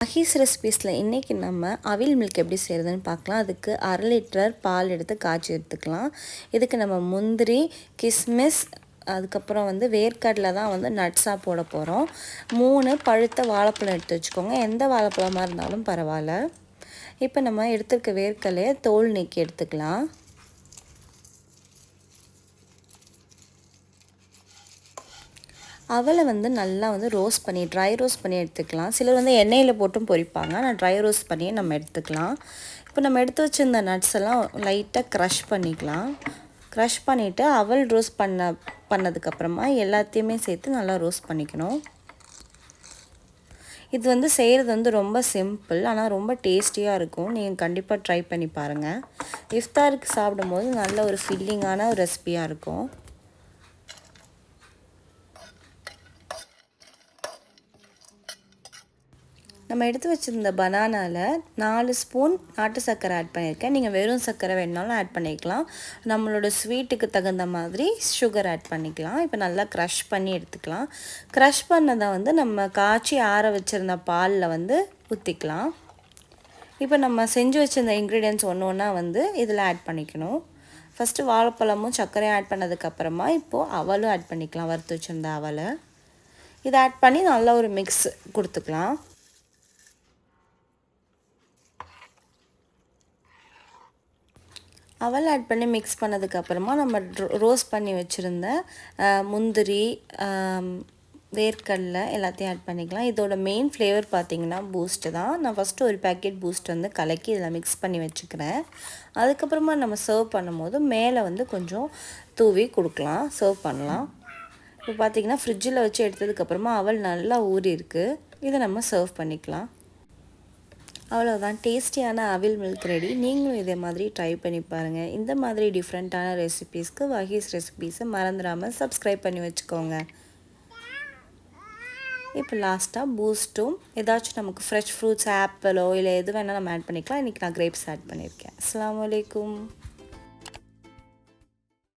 மஹீஸ் ரெசிபீஸில் இன்றைக்கி நம்ம அவில் மில்க் எப்படி செய்கிறதுன்னு பார்க்கலாம். அதுக்கு 1/2 லிட்டர் பால் எடுத்து காய்ச்சி எடுத்துக்கலாம். இதுக்கு நம்ம முந்திரி, கிஸ்மிஸ், அதுக்கப்புறம் வேர்க்கடலை தான் நட்ஸாக போட போகிறோம். 3 பழுத்த வாழைப்பழம் எடுத்து வச்சுக்கோங்க. எந்த வாழைப்பழமாக இருந்தாலும் பரவாயில்ல. இப்போ நம்ம எடுத்துருக்க வேர்க்கடலையை தோல் நீக்கி எடுத்துக்கலாம். அவலை நல்லா ரோஸ்ட் பண்ணி ட்ரை ரோஸ்ட் பண்ணி எடுத்துக்கலாம். சிலர் எண்ணெயில் போட்டும் பொரிப்பாங்க. நான் ட்ரை ரோஸ்ட் பண்ணி நம்ம எடுத்துக்கலாம். இப்போ நம்ம எடுத்து வச்சுருந்த நட்ஸ் எல்லாம் லைட்டாக க்ரஷ் பண்ணிக்கலாம். க்ரஷ் பண்ணிவிட்டு அவல் ரோஸ்ட் பண்ணதுக்கப்புறமா எல்லாத்தையுமே சேர்த்து நல்லா ரோஸ்ட் பண்ணிக்கணும். இது செய்கிறது ரொம்ப சிம்பிள், ஆனால் ரொம்ப டேஸ்டியாக இருக்கும். நீங்கள் கண்டிப்பாக ட்ரை பண்ணி பாருங்கள். இஃப்தாருக்கு சாப்பிடும்போது நல்ல ஒரு ஃபில்லிங்கான ஒரு ரெசிபியாக இருக்கும். நம்ம எடுத்து வச்சுருந்த பனானாவில் 4 ஸ்பூன் நாட்டு சர்க்கரை ஆட் பண்ணியிருக்கேன். நீங்கள் வெறும் சர்க்கரை வேணுனாலும் ஆட் பண்ணிக்கலாம். நம்மளோட ஸ்வீட்டுக்கு தகுந்த மாதிரி சுகர் ஆட் பண்ணிக்கலாம். இப்போ நல்லா க்ரஷ் பண்ணி எடுத்துக்கலாம். க்ரஷ் பண்ணதை நம்ம காய்ச்சி ஆற வச்சுருந்த பாலில் ஊற்றிக்கலாம். இப்போ நம்ம செஞ்சு வச்சுருந்த இன்க்ரீடியன்ட்ஸ் ஒன்று ஒன்றா இதில் ஆட் பண்ணிக்கணும். ஃபஸ்ட்டு வாழைப்பழமும் சர்க்கரையும் ஆட் பண்ணதுக்கப்புறமா இப்போது அவலும் ஆட் பண்ணிக்கலாம். வறுத்து வச்சுருந்த அவலை இதை ஆட் பண்ணி நல்லா ஒரு மிக்ஸ் கொடுத்துக்கலாம். அவல் ஆட் பண்ணி மிக்ஸ் பண்ணதுக்கப்புறமா நம்ம ரோஸ்ட் பண்ணி வச்சுருந்த முந்திரி, வேர்க்கடலை எல்லாத்தையும் ஆட் பண்ணிக்கலாம். இதோட மெயின் ஃப்ளேவர் பார்த்திங்கன்னா பூஸ்ட்டு தான். நான் ஃபஸ்ட்டு ஒரு பேக்கெட் பூஸ்ட் கலக்கி இதில் மிக்ஸ் பண்ணி வச்சுக்கிறேன். அதுக்கப்புறமா நம்ம சர்வ் பண்ணும்போது மேலே கொஞ்சம் தூவி கொடுக்கலாம், சர்வ் பண்ணலாம். இப்போ பார்த்திங்கன்னா ஃப்ரிட்ஜில் வச்சு எடுத்ததுக்கப்புறமா அவல் நல்லா ஊறி இருக்குது. இதை நம்ம சர்வ் பண்ணிக்கலாம். அவ்வளோதான், டேஸ்டியான அவில் மில்க் ரெடி. நீங்களும் இதே மாதிரி ட்ரை பண்ணி பாருங்கள். இந்த மாதிரி டிஃப்ரெண்ட்டான ரெசிபீஸ்க்கு வஹீஸ் ரெசிபீஸை மறந்துடாமல் சப்ஸ்கிரைப் பண்ணி வச்சுக்கோங்க. இப்போ லாஸ்ட்டாக பூஸ்ட்டும் ஏதாச்சும் நமக்கு ஃப்ரெஷ் ஃப்ரூட்ஸ், ஆப்பிளோ இல்லை எது வேணால் நம்ம ஆட் பண்ணிக்கலாம். இன்றைக்கி நான் கிரேப்ஸ் ஆட் பண்ணியிருக்கேன். அஸ்ஸலாமு அலைக்கும்.